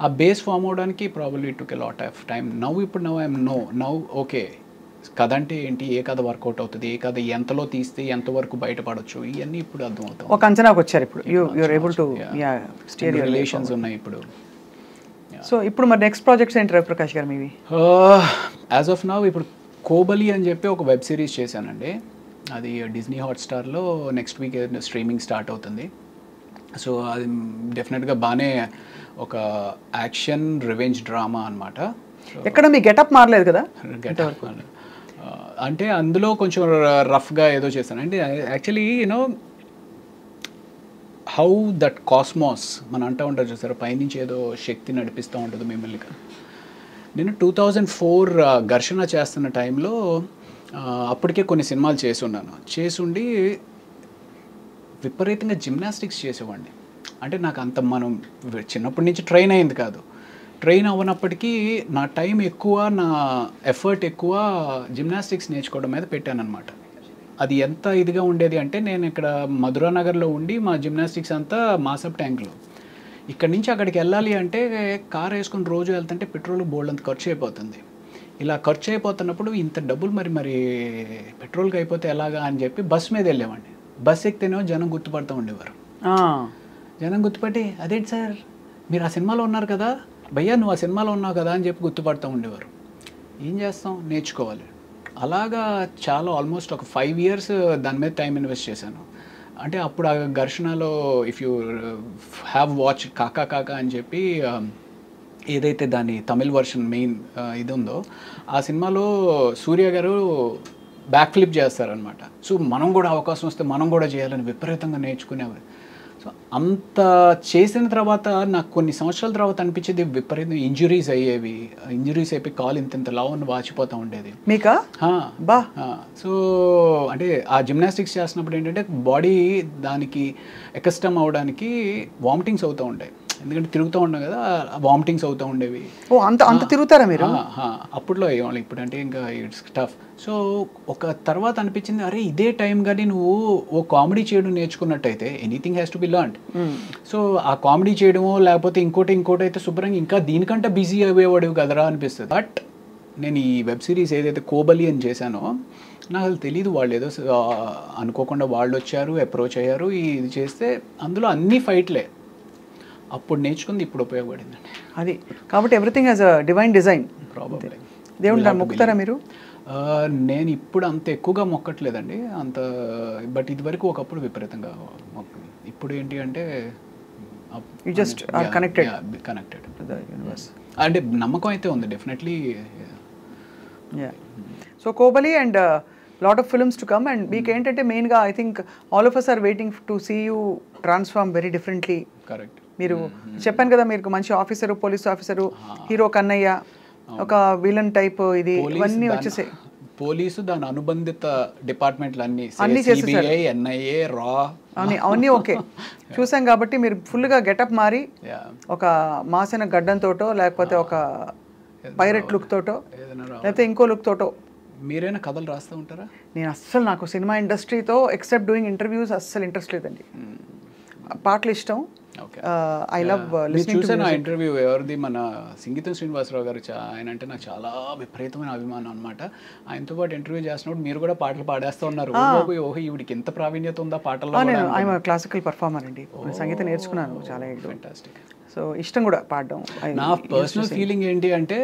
ఆ బేస్ ఫామ్ అవడానికి probably took a lot of time. ఇప్పుడు ఐఎమ్ నౌ ఓకే, కథ అంటే ఏంటి, ఏ కథ వర్కౌట్ అవుతుంది, ఏ కథ ఎంతలో తీస్తే ఎంతవరకు బయటపడవచ్చు, ఇవన్నీ ఇప్పుడు అర్థమవుతాయి. ఒక అంచనాకు వచ్చారు ఇప్పుడు. You're able to steer relations ఉన్నాయి ఇప్పుడు. సో ఇప్పుడు మరి నెక్స్ట్ ప్రాజెక్ట్స్ ఏంటి రవిప్రకాష్ గారు మీవి? యాజ్ ఆఫ్ నౌ ఇప్పుడు కోబలి అని చెప్పి ఒక వెబ్ సిరీస్ చేశానండి. అది డిజ్నీ హాట్స్టార్లో నెక్స్ట్ వీక్ స్ట్రీమింగ్ స్టార్ట్ అవుతుంది. సో అది డెఫినెట్గా బాగానే ఒక యాక్షన్ రివెంజ్ డ్రామా అనమాట. ఎక్కడ మీ గెటప్ మారలేదు కదా? గెటప్ అంటే అందులో కొంచెం రఫ్గా ఏదో చేశాను. అంటే actually you know how that cosmos మనం అంటూ ఉంటారు చూసారు, పైనుంచి ఏదో శక్తి నడిపిస్తూ ఉంటుంది మిమ్మల్ని. నేను 2004 ఘర్షణ చేస్తున్న టైంలో అప్పటికే కొన్ని సినిమాలు చేసుండి విపరీతంగా జిమ్నాస్టిక్స్ చేసేవాడిని. అంటే నాకు అంత మనం చిన్నప్పటి నుంచి ట్రైన్ అయింది కాదు. ట్రైన్ అవ్వనప్పటికీ నా టైం ఎక్కువ, నా ఎఫర్ట్ ఎక్కువ జిమ్నాస్టిక్స్ నేర్చుకోవడం మీద పెట్టానన్నమాట. అది ఎంత ఇదిగా ఉండేది అంటే, నేను ఇక్కడ మధురానగర్లో ఉండి మా జిమ్నాస్టిక్స్ అంతా మాసప్ ట్యాంక్లో. ఇక్కడి నుంచి అక్కడికి వెళ్ళాలి అంటే కార్ వేసుకొని రోజు వెళ్తుంటే పెట్రోల్ బోల్డ్ అంత ఖర్చు అయిపోతుంది. ఇలా ఖర్చు అయిపోతున్నప్పుడు ఇంత డబ్బులు మరి పెట్రోల్కి అయిపోతే ఎలాగా అని చెప్పి బస్ మీద వెళ్ళేవాడిని. బస్ ఎక్కితేనేమో జనం గుర్తుపడుతూ ఉండేవారు. జనం గుర్తుపట్టి, అదేంటి సార్ మీరు ఆ సినిమాలో ఉన్నారు కదా, భయ్యా నువ్వు ఆ సినిమాలో ఉన్నావు కదా అని చెప్పి గుర్తుపడుతూ ఉండేవారు. ఏం చేస్తాం, నేర్చుకోవాలి. అలాగా చాలా ఆల్మోస్ట్ ఒక 5 years దాని మీద టైం ఇన్వెస్ట్ చేశాను. అంటే అప్పుడు ఆ ఘర్షణలో ఇఫ్ యూ హ్యావ్ వాచ్ కాకా కాకా అని చెప్పి ఏదైతే దాని తమిళ్ వర్షన్ మెయిన్ ఇది ఉందో, ఆ సినిమాలో సూర్య గారు బ్యాక్ ఫ్లిప్ చేస్తారనమాట. సో మనం కూడా అవకాశం వస్తే మనం కూడా చేయాలని విపరీతంగా నేర్చుకునేవారు. సో అంత చేసిన తర్వాత నాకు కొన్ని సంవత్సరాల తర్వాత అనిపించేది విపరీతంగా ఇంజురీస్ అయ్యేవి. ఇంజురీస్ అయిపోయి కాలు ఇంత లావుని వాచిపోతూ ఉండేది. మీకా? బా. సో అంటే ఆ జిమ్నాస్టిక్స్ చేసినప్పుడు ఏంటంటే బాడీ దానికి ఎకస్టమ్ అవడానికి వామిటింగ్స్ అవుతూ ఉంటాయి. ఎందుకంటే తిరుగుతూ ఉన్నాం కదా, వామిటింగ్స్ అవుతూ ఉండేవి. ఓ అంత తిరుగుతారా మీరు? అప్పట్లో అయ్యేవాళ్ళు, ఇప్పుడంటే ఇంకా ఇట్స్ టఫ్. సో ఒక తర్వాత అనిపించింది, అరే ఇదే టైం కానీ నువ్వు ఓ కామెడీ చేయడం నేర్చుకున్నట్టయితే, anything has to be learned. So ఆ కామెడీ చేయడమో లేకపోతే ఇంకోటి అయితే శుభ్రంగా ఇంకా దీనికంటే బిజీ అయ్యేవాడు కదరా అనిపిస్తుంది. బట్ నేను ఈ వెబ్ సిరీస్ ఏదైతే కోబలి అని చేశానో, నాకు అసలు తెలీదు. వాళ్ళు ఏదో అనుకోకుండా వాళ్ళు వచ్చారు, అప్రోచ్ అయ్యారు, ఇది చేస్తే అందులో అన్ని ఫైట్లే. అప్పుడు నేర్చుకుంది ఇప్పుడు ఉపయోగపడిందండి. అది కాబట్టి everything has a divine design. Probably. దేవుడు మొక్కుతారా మీరు? నేను ఇప్పుడు అంత ఎక్కువగా మొక్కట్లేదండి అంత, బట్ ఇదివరకు ఒకప్పుడు విపరీతంగా మొక్కింది. ఇప్పుడు ఏంటి అంటే you just are connected to the universe. అంటే నమ్మకం అయితే ఉంది definitely. So Kobali and lot of films to come. And మీకు ఏంటంటే మెయిన్గా I think all of us are waiting to see you transform very differently. Correct. మీరు చెప్పాను కదా, మీరు మంచి officer, police officer, hero Kannayya, ఒక విలన్ టైప్, ఇది ఇవన్నీ వచ్చేసాయి. పోలీసు దాని అనుబంధిత డిపార్ట్మెంట్లు అన్ని చేసేసారు. ఎన్ఐఏ, రా అవన్నీ ఓకే చూసాం. కాబట్టి మీరు ఫుల్గా గెటప్ మారి ఒక మాసిన గడ్డంతోటో లేకపోతే ఒక పైరెట్ లుక్ తోటో లేకపోతే ఇంకో లుక్ తోటో. మీరైనా కథలు రాస్తూ ఉంటారా? నేను అస్సలు, నాకు సినిమా ఇండస్ట్రీతో ఎక్సెప్ట్ డూయింగ్ ఇంటర్వ్యూస్ అస్సలు ఇంట్రెస్ట్ లేదండి. పాటలు ఇష్టం. I love listening to music. Interview ఎవరిది, మన సంగీతం శ్రీనివాసరావు గారు, ఆయన అంటే నాకు చాలా విపరీతమైన అభిమానం అనమాట. ఆయనతో పాటు ఇంటర్వ్యూ చేసినప్పుడు మీరు కూడా పాటలు పాడేస్తూ ఉన్నారు. ఓహో ఈవిడికి ఎంత ప్రావీణ్యత ఉందా పాటల్లో. నేను ఐఎమ్ క్లాసికల్ పర్ఫార్మర్ అండి, సంగీతం నేర్చుకున్నాను చాలా. ఫెంటాస్టిక్. సో ఇష్టం కూడా పాడడం. నా పర్సనల్ ఫీలింగ్ ఏంటి అంటే,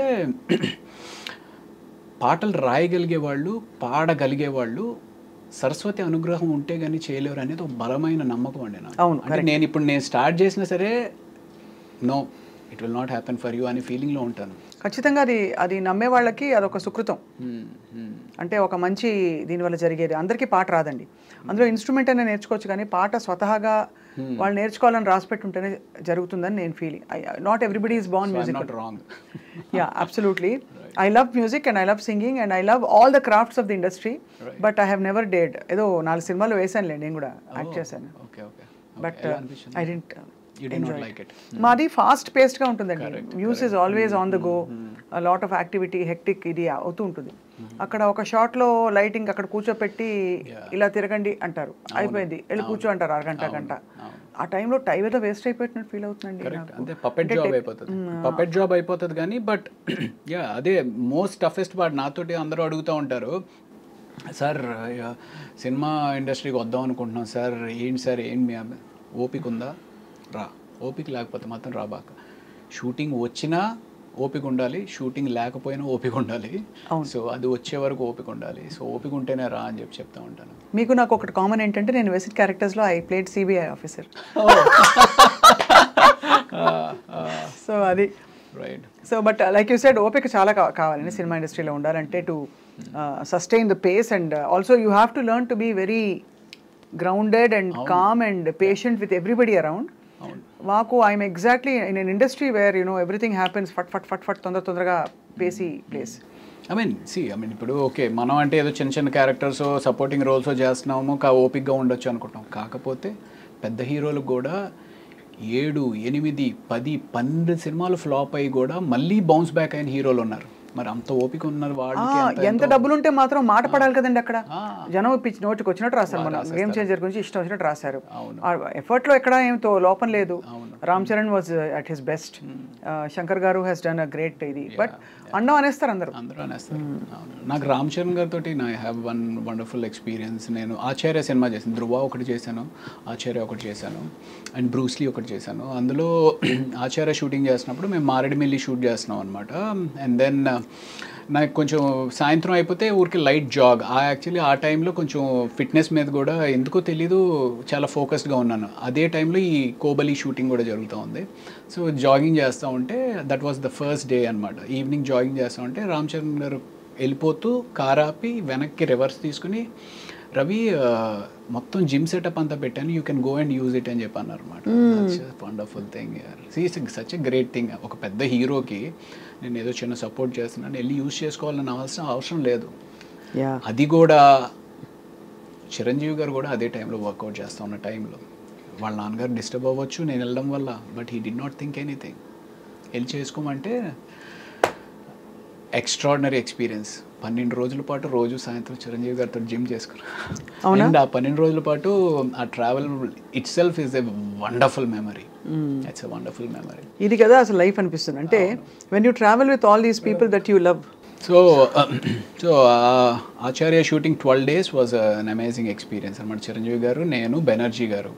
పాటలు రాయగలిగే వాళ్ళు, పాడగలిగే వాళ్ళు సరస్వతి అనుగ్రహం ఉంటే కానీ చేయలేరు అనేది ఒక బలమైన నమ్మకం అండి నాకు. అంటే నేను స్టార్ట్ చేసినా సరే no it will not happen for you అనే ఫీలింగ్లో ఉంటాను. ఖచ్చితంగా అది నమ్మే వాళ్ళకి అదొక సుకృతం. అంటే ఒక మంచి దీనివల్ల జరిగేది. అందరికీ పాట రాదండి. అందులో ఇన్స్ట్రుమెంట్ అయినా నేర్చుకోవచ్చు, కానీ పాట స్వతహాగా వాళ్ళు నేర్చుకోవాలని రాసిపెట్టి ఉంటేనే జరుగుతుందని నేను feeling. Not everybody is born musical. Yeah, absolutely. I love music and I love singing and I love all the crafts of the industry, but I have never dared. ఏదో 4 సినిమాలు వేసానులే, నేను కూడా యాక్ట్ చేశాను. But I don't like it. మాది fast paced గా ఉంటుందండి. News is always on the go, lot of activity, hectic ఇది అవుతూ ఉంటుంది. అక్కడ ఒక షాట్ లో లైటింగ్ అక్కడ కూర్చోపెట్టి ఇలా తిరగండి అంటారు, అయిపోయింది, వెళ్ళి కూర్చో అంటారు అరగంట గంట. ఆ టైంలో టైం ఏదో వేస్ట్ అయిపోయినట్టు ఫీల్ అవుతుందండి. అంటే పపెట్ జాబ్ అయిపోతుంది కానీ, బట్ యా అదే మోస్ట్ టఫెస్ట్ పార్ట్. నాతోటి అందరూ అడుగుతూ ఉంటారు, సార్ సినిమా ఇండస్ట్రీకి వద్దాం అనుకుంటున్నాం సార్, ఏంటి సార్ ఏంటి ఓపిక ఉందా? రా. ఓపిక లేకపోతే మాత్రం రాబాక. షూటింగ్ వచ్చినా ఓపిక ఉండాలి, షూటింగ్ లేకపోయినా ఓపిక ఉండాలి. సో అది వచ్చే వరకు ఓపిక ఉండాలి. సో ఓపిక ఉంటేనే రా అని చెప్తా ఉంటాను. మీకు నాకు ఒకటి కామన్ ఏంటంటే, నేను వేసిన క్యారెక్టర్స్లో I played CBI officer. So అది right. So but like you said, ఓపిక చాలా కావాలండి సినిమా ఇండస్ట్రీలో ఉండాలంటే, to sustain the pace. And also you have to learn to be very grounded and calm and patient with everybody around. మాకు I'm exactly in an industry where everything happens fast తొందరగా pacey place. I mean ఇప్పుడు okay, మనం అంటే ఏదో చిన్న చిన్న characters supporting roles చేస్తున్నాము, ఓపిక్గా ఉండొచ్చు అనుకుంటాం. కాకపోతే పెద్ద హీరోలకు కూడా 7, 8, 10, 12 సినిమాలు ఫ్లాప్ అయ్యి కూడా మళ్ళీ బౌన్స్ బ్యాక్ అయిన హీరోలు ఉన్నారు. మరి అంత ఓపిక ఉన్నారు వాళ్ళకి. ఎంత డబ్బులు ఉంటే మాత్రం మాట పడాలి కదండి. అక్కడ జనం పిచ్చి నోటికి వచ్చినట్టు రాశారు. మన గేమ్ చేంజర్ గురించి ఇష్టం వచ్చినట్టు రాశారు. ఎఫర్ట్ లో ఎక్కడ ఏమితో లోపం లేదు. Ram Charan was at his best. Shankar గారు హెస్ డన్ అ గ్రేట్ ఇది. బట్ అండం అనేస్తారు అందరూ అనేస్తారు. నాకు రామ్ చరణ్ గారితో I have one wonderful experience. నేను ఆచార్య సినిమా చేశాను, ధ్రువ ఒకటి చేశాను, ఆచార్య ఒకటి చేశాను, అండ్ బ్రూస్లీ ఒకటి చేశాను. అందులో ఆచార్య షూటింగ్ చేసినప్పుడు మేము మారేడుమిల్లి షూట్ చేస్తున్నాం అనమాట. అండ్ దెన్ నాకు కొంచెం సాయంత్రం అయిపోతే ఊరికి లైట్ జాగ్. యాక్చువల్లీ ఆ టైంలో కొంచెం ఫిట్నెస్ మీద కూడా ఎందుకో తెలీదు చాలా ఫోకస్డ్గా ఉన్నాను. అదే టైంలో ఈ కోబలి షూటింగ్ కూడా జరుగుతూ ఉంది. సో జాగింగ్ చేస్తూ ఉంటే, that was the first day అనమాట. ఈవినింగ్ జాగింగ్ చేస్తూ ఉంటే రామ్ చరణ్ గారు వెళ్ళిపోతూ కార్ ఆపి వెనక్కి రివర్స్ తీసుకుని, రవి మొత్తం జిమ్ సెటప్ అంతా పెట్టాను, you can go and use it అని చెప్పి అన్నారు అనమాట. Wonderful thing, such a great thing. ఒక పెద్ద హీరోకి నేను ఏదో చిన్న సపోర్ట్ చేస్తున్నాను, వెళ్ళి యూజ్ చేసుకోవాలని అవసరం లేదు. అది కూడా చిరంజీవి గారు కూడా అదే టైంలో వర్కౌట్ చేస్తూ ఉన్న టైంలో వాళ్ళ నాన్నగారు డిస్టర్బ్ అవ్వచ్చు నేను వెళ్ళడం వల్ల, but he did not think anything. వెళ్ళి చేసుకోమంటే ఎక్స్ట్రాడినరీ ఎక్స్పీరియన్స్. 12 రోజుల పాటు రోజు సాయంత్రం చిరంజీవి గారితో జిమ్ చేసుకున్నాను. అండ్ ఆ 12 రోజుల పాటు ఆ travel it self is a wonderful memory. It's a wonderful memory. ఇది కదా అసలు లైఫ్ అనిపిస్తుంది. అంటే when you travel with all these people that you love. So Acharya shooting 12 days was an amazing experience అనమాట. చిరంజీవి గారు, నేను, బెనర్జీ గారు,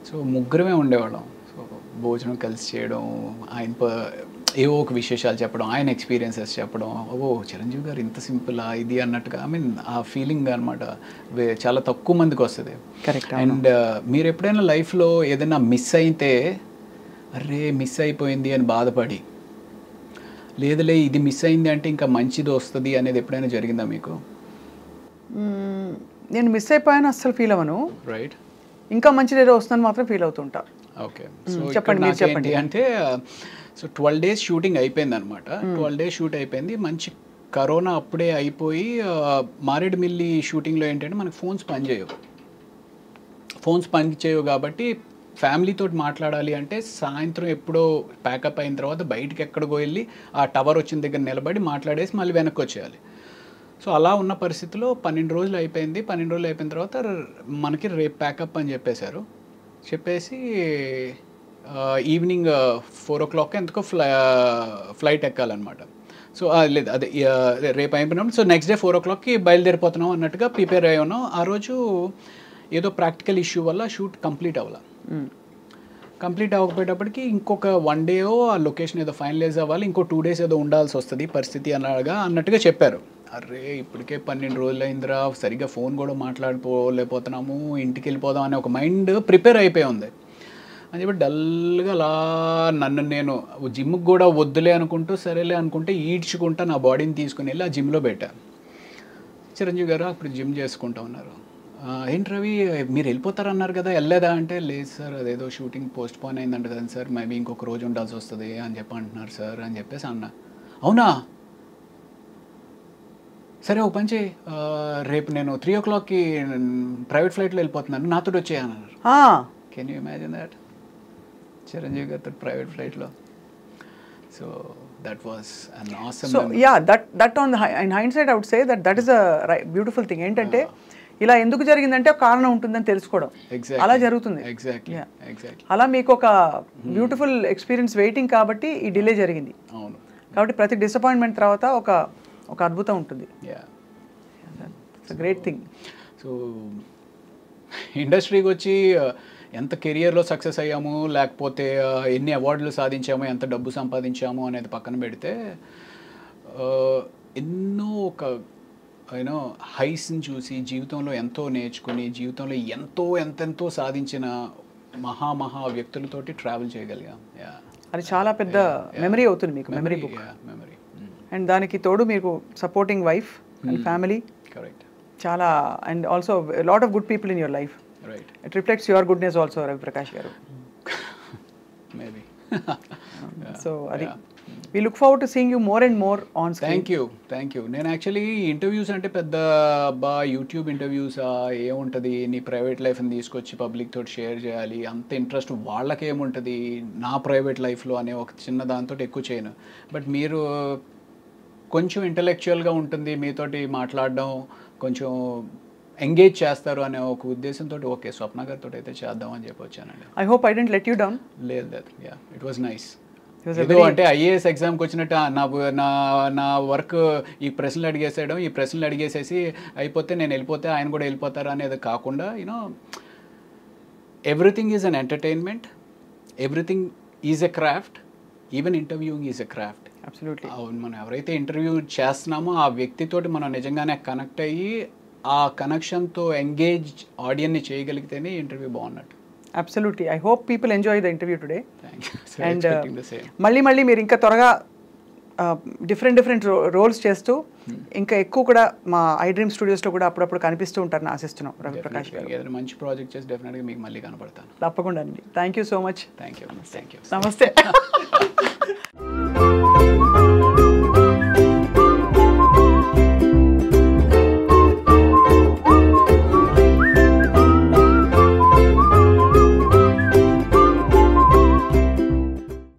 సో ముగ్గురమే ఉండేవాళ్ళం. సో భోజనం కలిసి చేయడం, ఆయన ఏవో ఒక విశేషాలు చెప్పడం, ఆయన ఎక్స్పీరియన్సెస్ చెప్పడం, ఓ చిరంజీవి గారు ఇంత సింపులా ఇది అన్నట్టుగా. ఐ మీన్ ఆ ఫీలింగ్ అనమాట చాలా తక్కువ మందికి వస్తుంది. అండ్ మీరు ఎప్పుడైనా లైఫ్లో ఏదైనా మిస్ అయితే, అరే మిస్ అయిపోయింది అని బాధపడి, లేదులే ఇది మిస్ అయింది అంటే ఇంకా మంచిది వస్తుంది అనేది ఎప్పుడైనా జరిగిందా మీకు? నేను మిస్ అయిపోయాను అస్సలు ఫీల్ అవ్వను. రైట్. ఇంకా మంచిది ఏదో వస్తుందని మాత్రం ఫీల్ అవుతుంటా. ఓకే, సో చెప్పండి. అంటే సో 12 days షూటింగ్ అయిపోయింది అనమాట. 12 days షూట్ అయిపోయింది. మంచి కరోనా అప్పుడే అయిపోయి, మారేడుమిల్లి షూటింగ్లో ఏంటంటే మనకు ఫోన్స్ పనిచేయవు కాబట్టి ఫ్యామిలీతో మాట్లాడాలి అంటే సాయంత్రం ఎప్పుడో ప్యాకప్ అయిన తర్వాత బయటికి ఎక్కడికో వెళ్ళి ఆ టవర్ వచ్చిన దగ్గర నిలబడి మాట్లాడేసి మళ్ళీ వెనక్కి వచ్చేయాలి. సో అలా ఉన్న పరిస్థితిలో 12 రోజులు అయిపోయింది. 12 రోజులు అయిపోయిన తర్వాత మనకి రేపు ప్యాకప్ అని చెప్పేసి ఈవినింగ్ 4 o'clock ఎందుకో ఫ్లైట్ ఎక్కాలన్నమాట. సో లేదు అదే రేపు అయిపోయినప్పుడు, సో నెక్స్ట్ డే 4 o'clockకి బయలుదేరిపోతున్నాం అన్నట్టుగా ప్రిపేర్ అయ్యి ఉన్నాం. ఆ రోజు ఏదో ప్రాక్టికల్ ఇష్యూ వల్ల షూట్ కంప్లీట్ అవ్వకపోయేటప్పటికి ఇంకొక 1 day ఆ లొకేషన్ ఏదో ఫైనలైజ్ అవ్వాలి, ఇంకో 2 days ఏదో ఉండాల్సి వస్తుంది పరిస్థితి అన్నట్టుగా చెప్పారు. అరే ఇప్పటికే 12 రోజులు అయిందిరా, సరిగ్గా ఫోన్ కూడా మాట్లాడుకోలేకపోతున్నాము, ఇంటికి వెళ్ళిపోదాం అనే ఒక మైండ్ ప్రిపేర్ అయిపోయి ఉంది. అని చెప్పి డల్గా అలా నన్ను నేను జిమ్కి కూడా వద్దులే అనుకుంటూ సరేలే అనుకుంటే ఈడ్చుకుంటా నా బాడీని తీసుకుని వెళ్ళి ఆ జిమ్లో పెట్టా. చిరంజీవి గారు అప్పుడు జిమ్ చేసుకుంటా ఉన్నారు. ఏంటి రవి మీరు వెళ్ళిపోతారన్నారు కదా, వెళ్ళలేదా అంటే, లేదు సార్ అదేదో షూటింగ్ పోస్ట్ పోన్ అయిందంట కదా సార్, మేబీ ఇంకొక రోజు ఉండాల్సి వస్తుంది అని చెప్పి అంటున్నారు సార్ అని చెప్పేసి అన్నా. అవునా, సరే ఓ పని చేయి, రేపు నేను 3 o'clockకి ప్రైవేట్ ఫ్లైట్లో వెళ్ళిపోతున్నాను, నాతో వచ్చేయన్నారు. Can you imagine that? Chiranjeevi గారితో ప్రైవేట్ ఫ్లైట్లో. So that was an awesome. So ya, that on in hindsight I would say that is a beautiful thing. ఏంటంటే ఇలా ఎందుకు జరిగిందంటే ఒక కారణం ఉంటుందని తెలుసుకోవడం, అలా జరుగుతుంది. అలా మీకు ఒక బ్యూటిఫుల్ ఎక్స్పీరియన్స్ వెయిటింగ్ కాబట్టి ఈ డిలే జరిగింది. అవును, కాబట్టి ప్రతి డిసప్పాయింట్మెంట్ తర్వాత ఒక అద్భుతం ఉంటుంది. It's great thing. సో ఇండస్ట్రీకి వచ్చి ఎంత కెరియర్లో సక్సెస్ అయ్యాము, లేకపోతే ఎన్ని అవార్డులు సాధించాము, ఎంత డబ్బు సంపాదించాము అనేది పక్కన పెడితే, ఎన్నో ఒక యూనో హైస్ని చూసి జీవితంలో ఎంతో నేర్చుకుని జీవితంలో ఎంతెంతో సాధించిన మహా వ్యక్తులతోటి ట్రావెల్ చేయగలిగాం. అది చాలా పెద్ద మెమరీ అవుతుంది మీకు, మెమరీ బుక్. మెమరీ. అండ్ దానికి తోడు మీకు supporting wife and family. Correct. చాలా, and also lot of good people in your life. Right. It reflects your goodness also, Ravi Prakash garu. Maybe. So అది we look forward to seeing you more and more on screen. Thank you. నేను actually interviews అంటే పెద్ద YouTube interviews ఏముంటుంది, నీ private లైఫ్ని తీసుకొచ్చి public తోటి share చేయాలి, అంత ఇంట్రెస్ట్ వాళ్ళకేముంటుంది నా ప్రైవేట్ లైఫ్లో అనే ఒక చిన్న దాంతో ఎక్కువ చేయను. బట్ మీరు కొంచెం ఇంటలెక్చువల్గా ఉంటుంది, మీతోటి మాట్లాడడం కొంచెం ఎంగేజ్ చేస్తారు అనే ఒక ఉద్దేశంతో ఓకే స్వప్న గారితో అయితే చేద్దాం అని చెప్పి వచ్చానండి. I hope I didn't let you down. లేదు, యా, ఇట్ వాజ్ నైస్. ఏదో అంటే ఐఏఎస్ ఎగ్జామ్కి వచ్చినట్టు నా వర్క్ ఈ ప్రశ్నలు అడిగేసేయడం, ఈ ప్రశ్నలు అడిగేసేసి అయిపోతే నేను వెళ్ళిపోతే ఆయన కూడా వెళ్ళిపోతారు అనేది కాకుండా, you know everything is an entertainment, everything is a craft, even interviewing is a craft. Absolutely. అవును, మనం ఎవరైతే ఇంటర్వ్యూ చేస్తున్నామో ఆ వ్యక్తితోటి మనం నిజంగానే కనెక్ట్ అయ్యి ఆ కనెక్షన్తో ఎంగేజ్ ఆడియన్ని చేయగలిగితేనే ఇంటర్వ్యూ బాగున్నట్టు. Absolutely. I hope people enjoy the interview today. Thank you. So and expecting the same. మళ్ళీ మీరు ఇంకా త్వరగా డిఫరెంట్ రోల్స్ చేస్తూ ఇంకా ఎక్కువ కూడా మా ఐ డ్రీమ్ స్టూడియోస్లో కూడా అప్పుడప్పుడు కనిపిస్తూ ఉంటారని ఆశిస్తున్నాం రవి ప్రకాష్ గారు. ఏదైనా మంచి ప్రాజెక్ట్ చేసి డెఫినెట్గా మీకు మళ్ళీ కనపడతాను. తప్పకుండా అండి. Thank you so much. Thank you. నమస్తే.